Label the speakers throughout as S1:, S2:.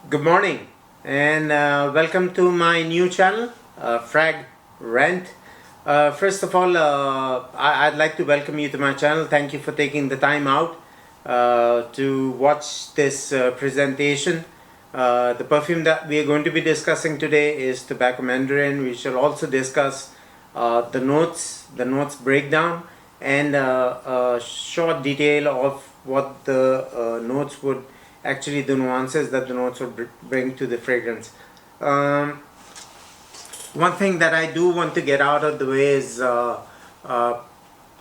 S1: Good morning and welcome to my new channel, Frag-rant. First of all, I'd like to welcome you to my channel. Thank you for taking the time out to watch this presentation. The perfume that we are going to be discussing today is Tobacco Mandarin. We shall also discuss the notes breakdown, and a short detail of what the notes would actually, the nuances that the notes would bring to the fragrance. One thing that I do want to get out of the way is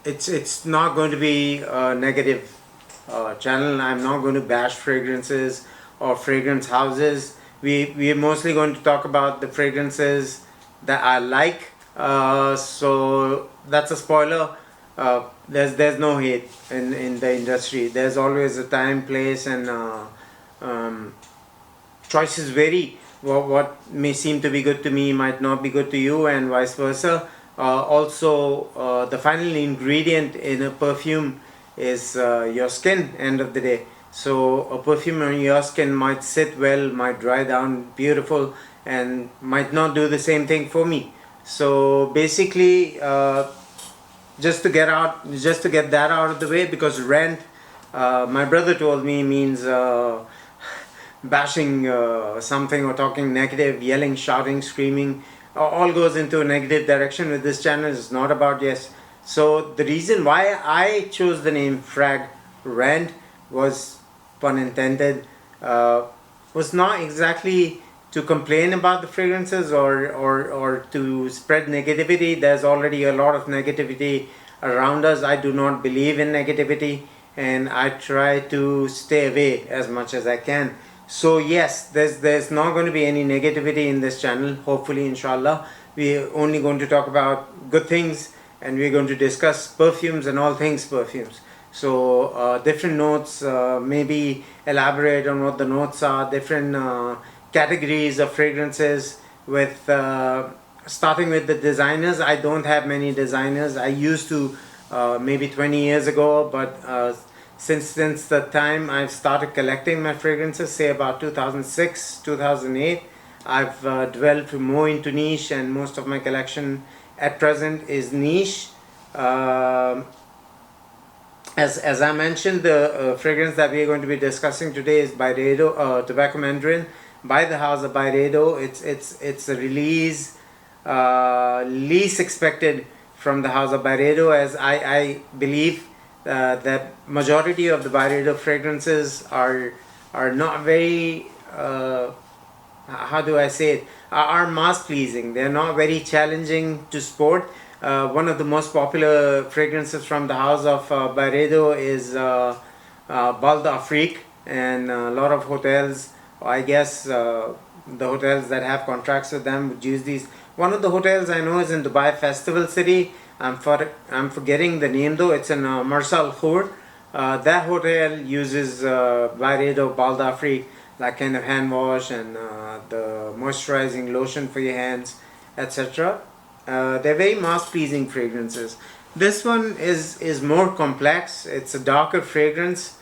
S1: it's not going to be a negative channel. I'm not going to bash fragrances or fragrance houses. We are mostly going to talk about the fragrances that I like. So that's a spoiler. There's no hate in the industry. There's always a time, place, and choices vary. What may seem to be good to me might not be good to you, and vice versa. Also, the final ingredient in a perfume is your skin. End of the day, so a perfume on your skin might sit well, might dry down beautiful, and might not do the same thing for me. So basically, just to get that out of the way, because rant, my brother told me, means bashing something or talking negative, yelling, shouting, screaming, all goes into a negative direction with this channel. It's not about yes. So the reason why I chose the name Frag-rant was, pun intended, was not exactly to complain about the fragrances or to spread negativity. There's already a lot of negativity around us. I do not believe in negativity, and I try to stay away as much as I can. So yes, there's not going to be any negativity in this channel, hopefully, inshallah. We're only going to talk about good things, and we're going to discuss perfumes and all things perfumes. So different notes, maybe elaborate on what the notes are, different categories of fragrances, with starting with the designers. I don't have many designers. I used to maybe 20 years ago, but since the time I've started collecting my fragrances, say about 2006, 2008, I've developed more into niche, and most of my collection at present is niche. As I mentioned, the fragrance that we are going to be discussing today is Byredo Tobacco Mandarin by the house of Byredo. It's a release least expected from the house of Byredo, as I believe that majority of the Byredo fragrances are not very how do I say it, are mass pleasing. They're not very challenging to sport. One of the most popular fragrances from the house of Byredo is Bal d'Afrique, and a lot of hotels, I guess the hotels that have contracts with them would use these. One of the hotels I know is in Dubai Festival City. I'm forgetting the name though. It's in Marsal Khor. That hotel uses Byredo Bal d'Afrique, that kind of hand wash, and the moisturizing lotion for your hands, etc. They're very mass pleasing fragrances. This one is more complex. It's a darker fragrance,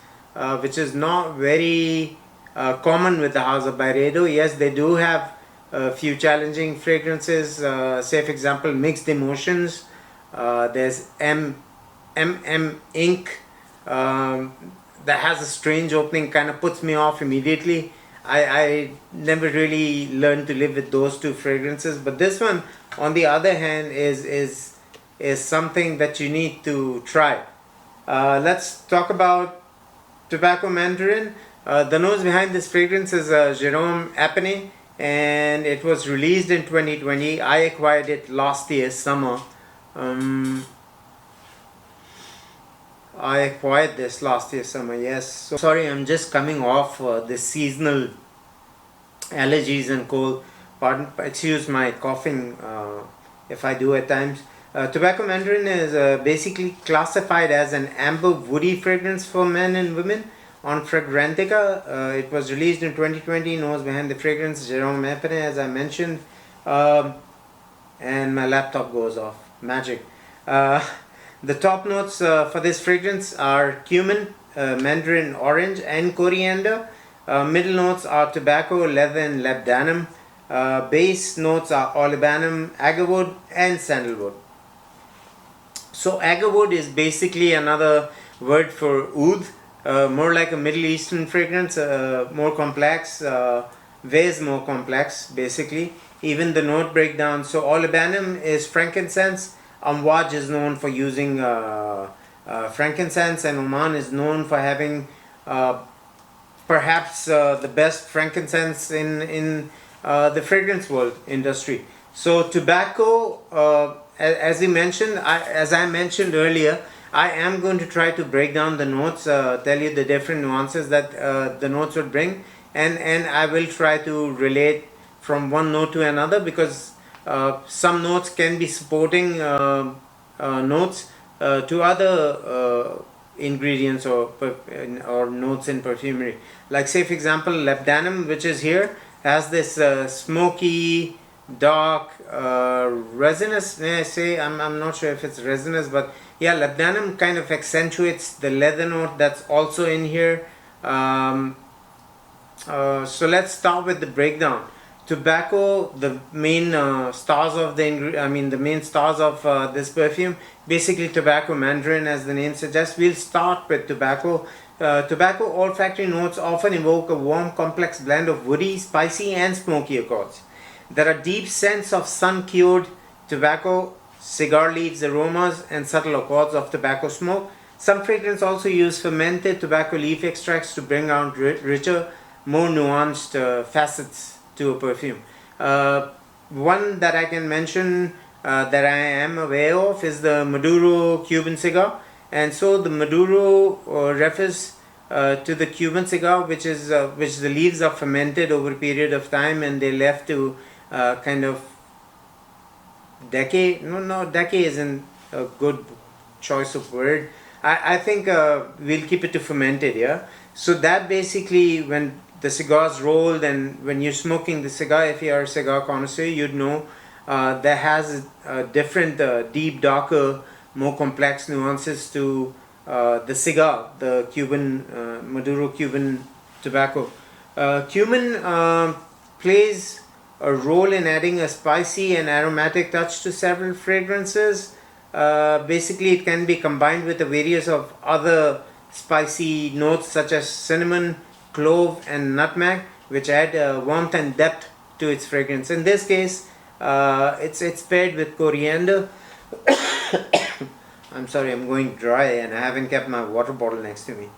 S1: which is not very common with the house of Byredo. Yes, they do have a few challenging fragrances. Say for example, Mixed Emotions. There's Ink. That has a strange opening, kind of puts me off immediately. I never really learned to live with those two fragrances, but this one, on the other hand, is something that you need to try. Let's talk about Tobacco Mandarin. The nose behind this fragrance is Jerome Apene, and it was released in 2020. I acquired it last year summer. I acquired this last year summer, yes. So sorry, I'm just coming off the seasonal allergies and cold. Pardon, excuse my coughing if I do at times. Tobacco Mandarin is basically classified as an amber woody fragrance for men and women on Fragrantica. It was released in 2020. Nose behind the fragrance, Jerome Apene, as I mentioned. And my laptop goes off. Magic. The top notes for this fragrance are cumin, mandarin orange, and coriander. Middle notes are tobacco, leather, and labdanum. Base notes are olibanum, agarwood, and sandalwood. So agarwood is basically another word for oud, more like a Middle Eastern fragrance, more complex, way more complex basically. Even the note breakdown. So olibanum is frankincense. Amwaj is known for using frankincense, and Oman is known for having perhaps the best frankincense in the fragrance world industry. So tobacco, as I mentioned earlier, I am going to try to break down the notes, tell you the different nuances that the notes would bring, and I will try to relate from one note to another, because some notes can be supporting notes to other ingredients or notes in perfumery. Like say for example labdanum, which is here, has this smoky, dark, resinous, may I say, I'm not sure if it's resinous, but yeah, labdanum kind of accentuates the leather note that's also in here. So let's start with the breakdown. Tobacco, the main stars of the main stars of this perfume, basically tobacco mandarin, as the name suggests. We'll start with tobacco. Tobacco olfactory notes often evoke a warm, complex blend of woody, spicy, and smoky accords. There are deep scents of sun-cured tobacco, cigar leaves aromas, and subtle accords of tobacco smoke. Some fragrances also use fermented tobacco leaf extracts to bring out richer, more nuanced facets to a perfume. One that I can mention that I am aware of is the Maduro Cuban cigar, and so the Maduro refers to the Cuban cigar, which the leaves are fermented over a period of time, and they're left to kind of decay. Decay isn't a good choice of word. I think we'll keep it to fermented. Yeah. So that basically, when the cigar's rolled and when you're smoking the cigar, if you are a cigar connoisseur, you'd know that has different, deep, darker, more complex nuances to the cigar, the Cuban, Maduro Cuban tobacco. Cumin plays a role in adding a spicy and aromatic touch to several fragrances. Basically, it can be combined with a various of other spicy notes such as cinnamon, clove, and nutmeg, which add warmth and depth to its fragrance. In this case, it's paired with coriander. I'm sorry, I'm going dry and I haven't kept my water bottle next to me.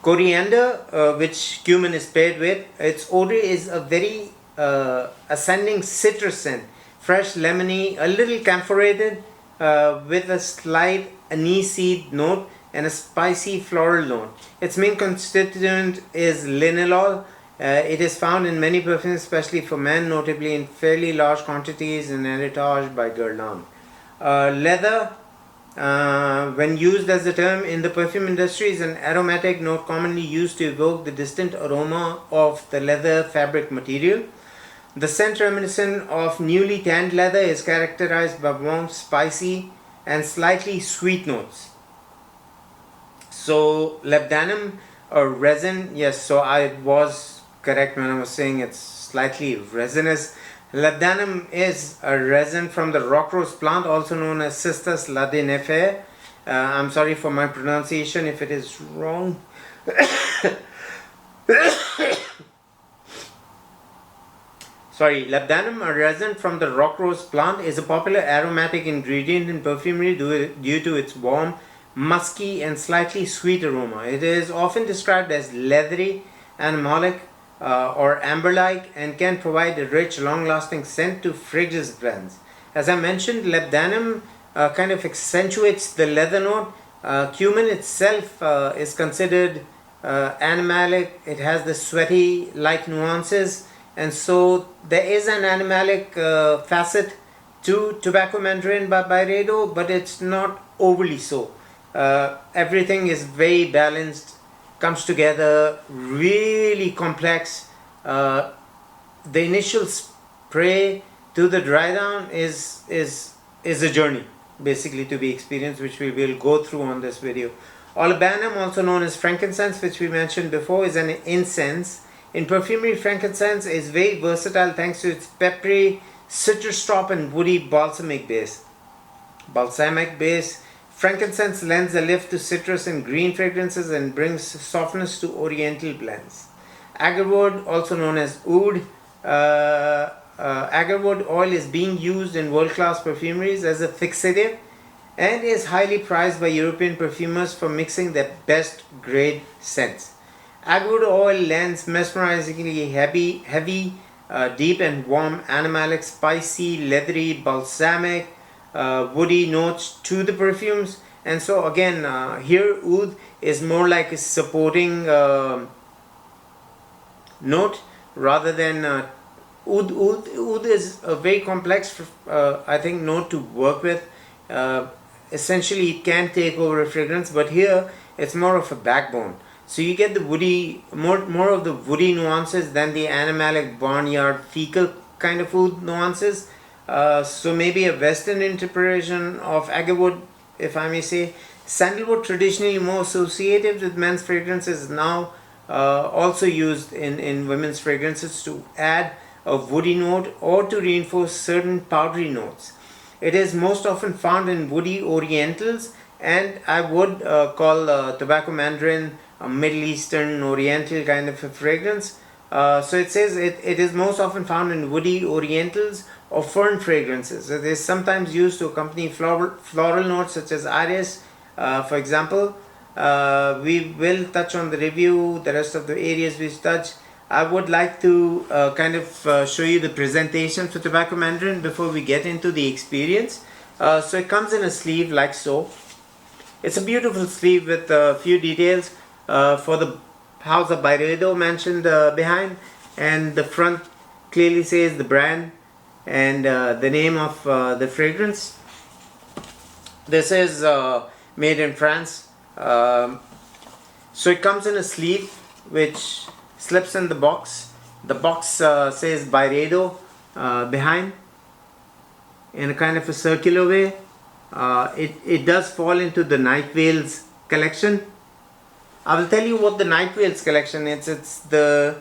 S1: Coriander, which cumin is paired with, its odor is a very ascending citrus scent, fresh, lemony, a little camphorated, with a slight aniseed note and a spicy floral note. Its main constituent is linalool. It is found in many perfumes, especially for men, notably in fairly large quantities in Heritage by Guerlain. Leather, when used as a term in the perfume industry, is an aromatic note commonly used to evoke the distant aroma of the leather fabric material. The scent reminiscent of newly tanned leather is characterized by warm, spicy, and slightly sweet notes. So labdanum or resin, yes, so I was correct when I was saying it's slightly resinous. Labdanum is a resin from the rock rose plant, also known as Cistus ladeniferae. I'm sorry for my pronunciation if it is wrong. Sorry, labdanum, a resin from the rock rose plant, is a popular aromatic ingredient in perfumery due to its warm, musky, and slightly sweet aroma. It is often described as leathery, animalic, or amber-like, and can provide a rich, long-lasting scent to fragrance blends. As I mentioned, labdanum kind of accentuates the leather note. Cumin itself is considered animalic. It has the sweaty-like nuances, and so there is an animalic facet to Tobacco Mandarin by Byredo, but it's not overly so. Everything is very balanced, comes together, really complex. The initial spray to the dry down is a journey basically to be experienced, which we will go through on this video. Olibanum, also known as frankincense, which we mentioned before, is an incense. In perfumery, frankincense is very versatile thanks to its peppery, citrus top and woody balsamic base. Frankincense lends a lift to citrus and green fragrances and brings softness to oriental blends. Agarwood, also known as oud, agarwood oil is being used in world-class perfumeries as a fixative and is highly prized by European perfumers for mixing their best grade scents. Agarwood oil lends mesmerizingly heavy, deep and warm animalic, spicy, leathery, balsamic, woody notes to the perfumes. And so again, here oud is more like a supporting note rather than oud is a very complex, I think, note to work with. Essentially, it can take over a fragrance, but here it's more of a backbone. So you get the woody, more of the woody nuances than the animalic, barnyard, fecal kind of oud nuances. So maybe a Western interpretation of agarwood, if I may say. Sandalwood, traditionally more associated with men's fragrances, is now also used in women's fragrances to add a woody note or to reinforce certain powdery notes. It is most often found in woody orientals, and I would call Tobacco Mandarin a Middle Eastern Oriental kind of a fragrance. So it says it is most often found in woody orientals or fern fragrances. It is sometimes used to accompany floral notes such as iris, for example. We will touch on the review, the rest of the areas we touch. I would like to show you the presentation for Tobacco Mandarin before we get into the experience. So it comes in a sleeve like so. It's a beautiful sleeve with a few details for the house of Byredo mentioned behind, and the front clearly says the brand and the name of the fragrance. This is made in France. So it comes in a sleeve which slips in the box. The box says Byredo behind in a kind of a circular way. It does fall into the Night Veils collection. I will tell you what the Night Veils collection is. It's the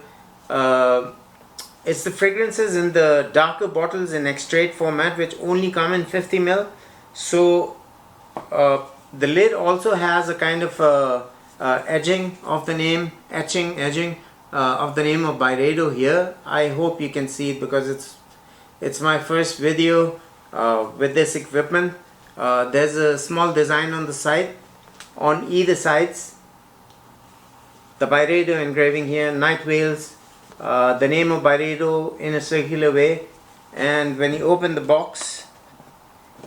S1: fragrances in the darker bottles in extrait format, which only come in 50 ml. So the lid also has a kind of edging of the name, edging of the name of Byredo here. I hope you can see it because it's my first video with this equipment. There's a small design on the side, on either sides. The Byredo engraving here, Night Veils, the name of Byredo in a circular way. And when you open the box,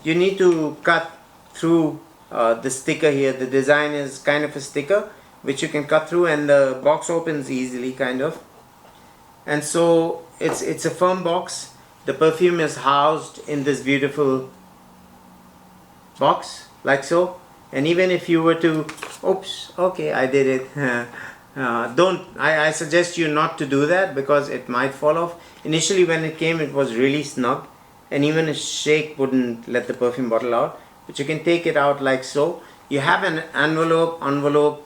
S1: you need to cut through the sticker here. The design is kind of a sticker which you can cut through, and the box opens easily, kind of. And so it's a firm box. The perfume is housed in this beautiful box like so. And even if you were to, oops, okay, I did it. I suggest you not to do that because it might fall off. Initially when it came, it was really snug, and even a shake wouldn't let the perfume bottle out. But you can take it out like so. You have an envelope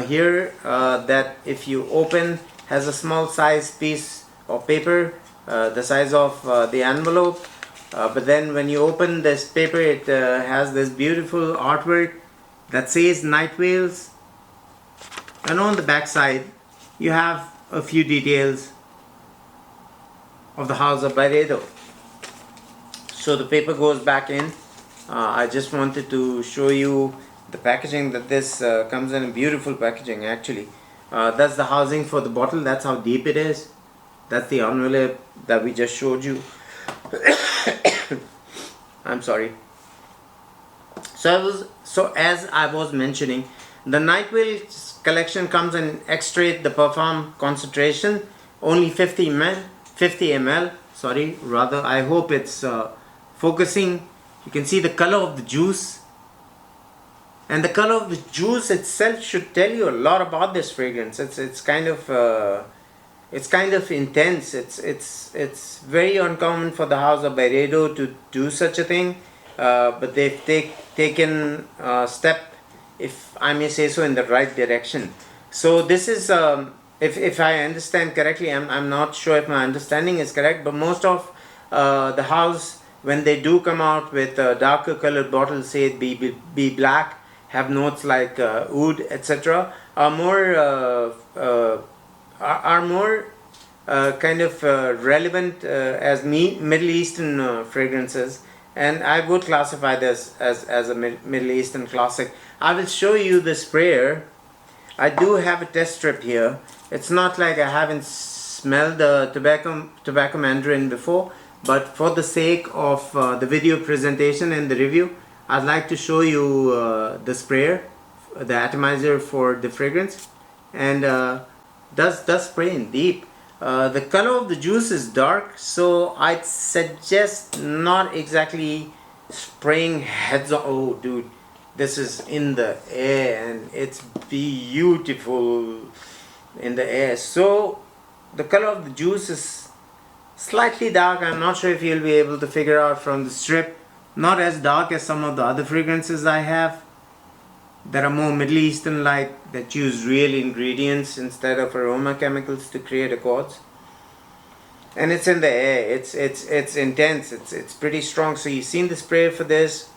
S1: here that, if you open, has a small size piece of paper the size of the envelope. But then when you open this paper, it has this beautiful artwork that says Night Veils, and on the back side you have a few details of the house of Byredo. So the paper goes back in. I just wanted to show you the packaging, that this comes in a beautiful packaging actually. That's the housing for the bottle. That's how deep it is. That's the envelope that we just showed you. I'm sorry. So as I was mentioning, the Night Veils collection comes in extrait the parfum concentration, only 50 ml. Sorry, rather. I hope it's focusing. You can see the color of the juice, and the color of the juice itself should tell you a lot about this fragrance. It's kind of intense. It's very uncommon for the house of Byredo to do such a thing, but they've taken a step if I may say so, in the right direction. So this is, if I understand correctly, I'm not sure if my understanding is correct, but most of the house, when they do come out with darker colored bottles, say it be black, have notes like oud, etc., are more kind of relevant as Middle Eastern fragrances, and I would classify this as a Middle Eastern classic. I will show you the sprayer. I do have a test strip here. It's not like I haven't smelled the tobacco mandarin before, but for the sake of the video presentation and the review, I'd like to show you the sprayer, the atomizer for the fragrance, and does spray in deep. The color of the juice is dark, so I'd suggest not exactly spraying heads on. Oh dude, this is in the air and it's beautiful in the air. So the color of the juice is slightly dark. I'm not sure if you'll be able to figure out from the strip. Not as dark as some of the other fragrances I have that are more Middle Eastern like, that use real ingredients instead of aroma chemicals to create accords. And it's in the air. It's intense. It's pretty strong. So you've seen the spray for this.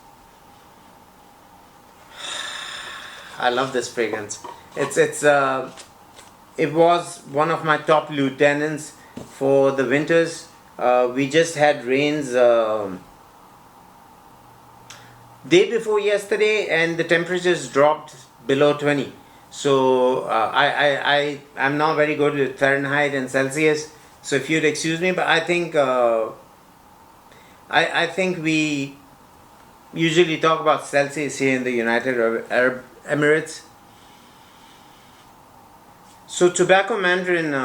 S1: I love this fragrance. It was one of my top lieutenants for the winters. We just had rains day before yesterday, and the temperatures dropped below 20. So I'm not very good with Fahrenheit and Celsius. So if you'd excuse me, but I think I think we usually talk about Celsius here in the United Arab Emirates. So tobacco mandarin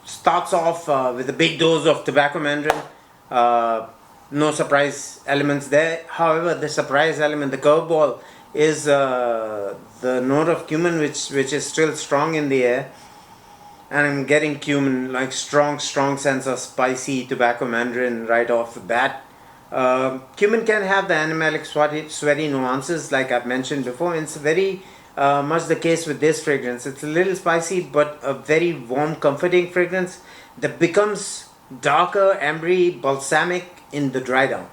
S1: starts off with a big dose of tobacco mandarin. No surprise elements there. However, the surprise element, the curveball, is the note of cumin, which is still strong in the air. And I'm getting cumin, like strong sense of spicy tobacco mandarin right off the bat. Cumin can have the animalic sweaty nuances like I've mentioned before. It's very much the case with this fragrance. It's a little spicy, but a very warm, comforting fragrance that becomes darker, ambery, balsamic in the dry down.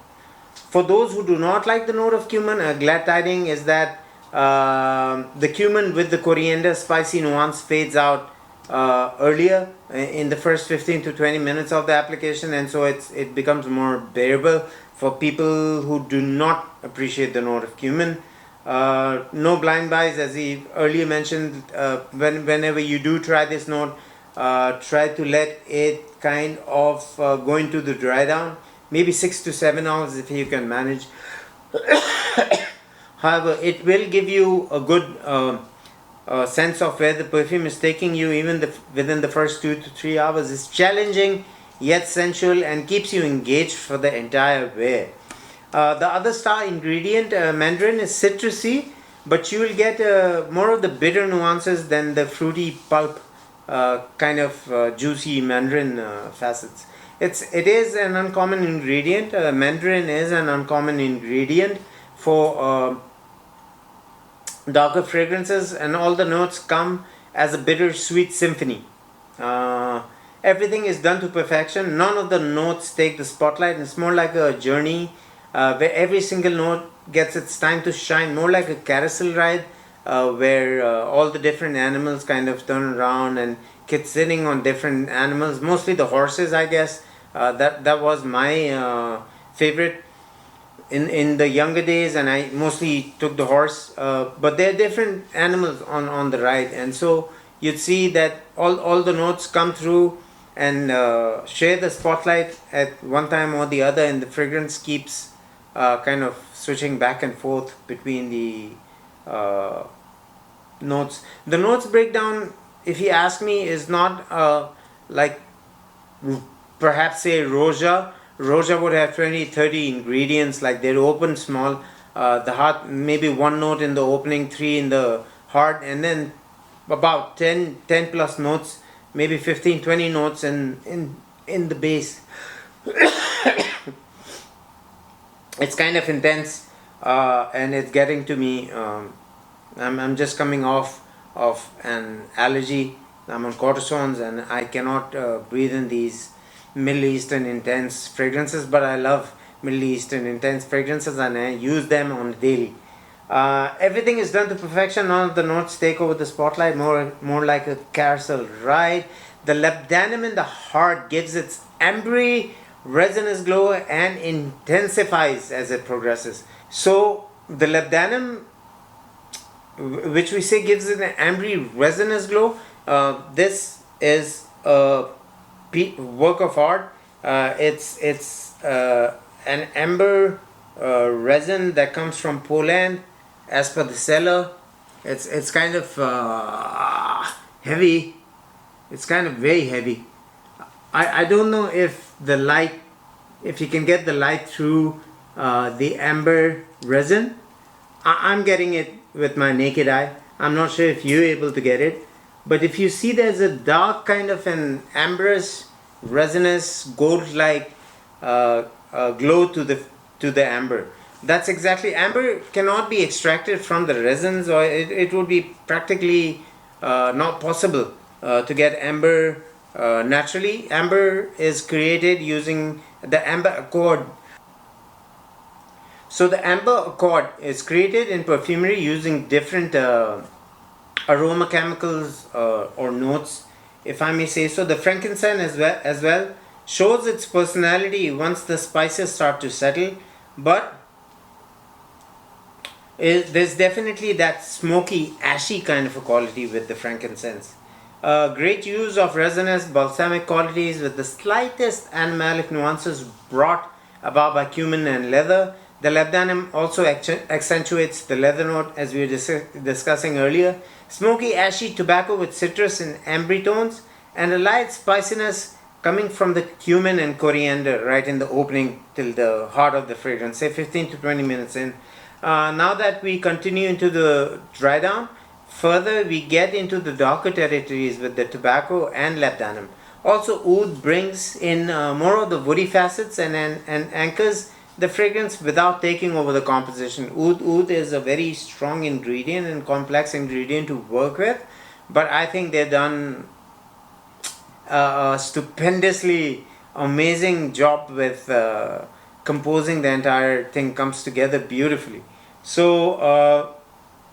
S1: For those who do not like the note of cumin, a glad tiding is that the cumin with the coriander spicy nuance fades out earlier in the first 15 to 20 minutes of the application, and so it becomes more bearable for people who do not appreciate the note of cumin. No blind buys, as he earlier mentioned. Whenever you do try this note, try to let it kind of go into the dry down, maybe 6 to 7 hours if you can manage. However, it will give you a good sense of where the perfume is taking you even within the first 2 to 3 hours. It's challenging yet sensual and keeps you engaged for the entire wear. The other star ingredient, mandarin, is citrusy, but you will get more of the bitter nuances than the fruity pulp kind of juicy mandarin facets. It is an uncommon ingredient. Mandarin is an uncommon ingredient for darker fragrances, and all the notes come as a bittersweet symphony. Everything is done to perfection. None of the notes take the spotlight. It's more like a journey where every single note gets its time to shine, more like a carousel ride where all the different animals kind of turn around and kids sitting on different animals, mostly the horses, I guess. That was my favorite in the younger days, and I mostly took the horse, but there are different animals on the ride, and so you'd see that all the notes come through and share the spotlight at one time or the other, and the fragrance keeps kind of switching back and forth between the notes. The notes breakdown, if you ask me, is not like perhaps say Roja. Roja would have 20-30 ingredients, like they're open small. The heart, maybe one note in the opening, 3 in the heart, and then about 10 plus notes, maybe 15-20 notes in the base. It's kind of intense, and it's getting to me I'm just coming off of an allergy. I'm on cortisones and I cannot breathe in these Middle Eastern intense fragrances, but I love Middle Eastern intense fragrances and I use them on daily. Everything is done to perfection. None of the notes take over the spotlight. More like a carousel ride. The labdanum in the heart gives its ambery resinous glow and intensifies as it progresses. So the labdanum, which we say gives it an ambery resinous glow, this is a work of art. It's an amber resin that comes from Poland, as per the seller. It's kind of heavy. It's kind of very heavy. I don't know if the light, if you can get the light through the amber resin. I'm getting it with my naked eye. I'm not sure if you're able to get it, but if you see there's a dark kind of an amberous, resinous, gold-like glow to the amber. That's exactly, amber cannot be extracted from the resins, or it would be practically not possible to get amber naturally. Amber is created using the amber accord. So the amber accord is created in perfumery using different aroma chemicals or notes, if I may say so. The frankincense as well shows its personality once the spices start to settle, but there's definitely that smoky, ashy kind of a quality with the frankincense. Great use of resinous balsamic qualities with the slightest animalic nuances brought about by cumin and leather. The labdanum also accentuates the leather note, as we were discussing earlier. Smoky, ashy tobacco with citrus and amber tones, and a light spiciness coming from the cumin and coriander right in the opening till the heart of the fragrance, say 15 to 20 minutes in. Now that we continue into the dry down, further we get into the darker territories with the tobacco and labdanum. Also, oud brings in more of the woody facets and anchors the fragrance without taking over the composition. Oud is a very strong ingredient and complex ingredient to work with, but I think they've done a stupendously amazing job with composing the entire thing. Comes together beautifully. So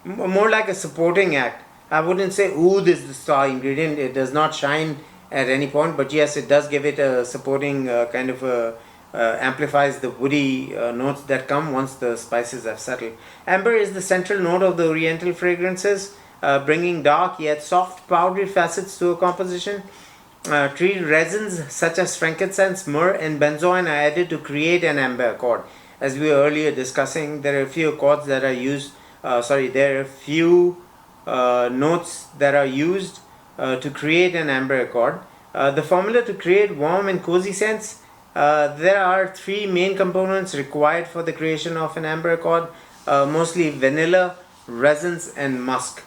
S1: more like a supporting act. I wouldn't say oud is the star ingredient. It does not shine at any point, but yes, it does give it a supporting kind of a amplifies the woody notes that come once the spices have settled. Amber is the central note of the oriental fragrances, bringing dark yet soft powdery facets to a composition. Tree resins such as frankincense, myrrh and benzoin are added to create an amber accord. As we were earlier discussing, there are a few accords that are used, there are a few notes that are used to create an amber accord. The formula to create warm and cozy scents, there are three main components required for the creation of an amber accord, mostly vanilla, resins and musk.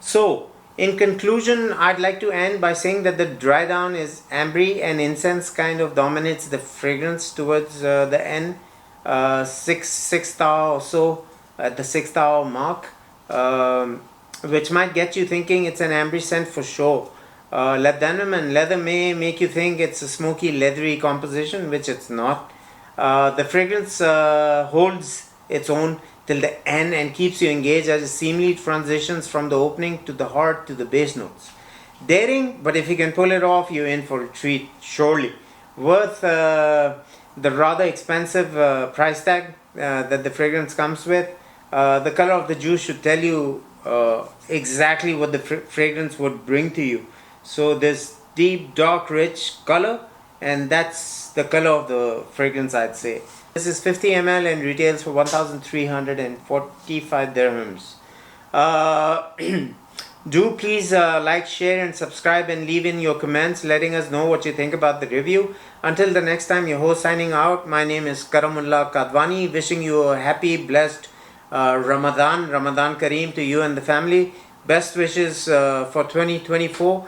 S1: So, in conclusion, I'd like to end by saying that the dry down is ambery and incense kind of dominates the fragrance towards the end, sixth hour or so, at the 6th hour mark, which might get you thinking it's an ambery scent for sure. Labdanum and leather may make you think it's a smoky, leathery composition, which it's not. The fragrance holds its own till the end and keeps you engaged as it seamlessly transitions from the opening to the heart to the base notes. Daring, but if you can pull it off, you're in for a treat, surely. Worth the rather expensive price tag that the fragrance comes with. The color of the juice should tell you exactly what the fragrance would bring to you. So this deep, dark, rich color, and that's the color of the fragrance, I'd say. This is 50 ml and retails for 1,345 dirhams. Do please like, share and subscribe and leave in your comments letting us know what you think about the review. Until the next time, your host signing out. My name is Karamullah Kadwani, wishing you a happy, blessed Ramadan Kareem to you and the family. Best wishes for 2024.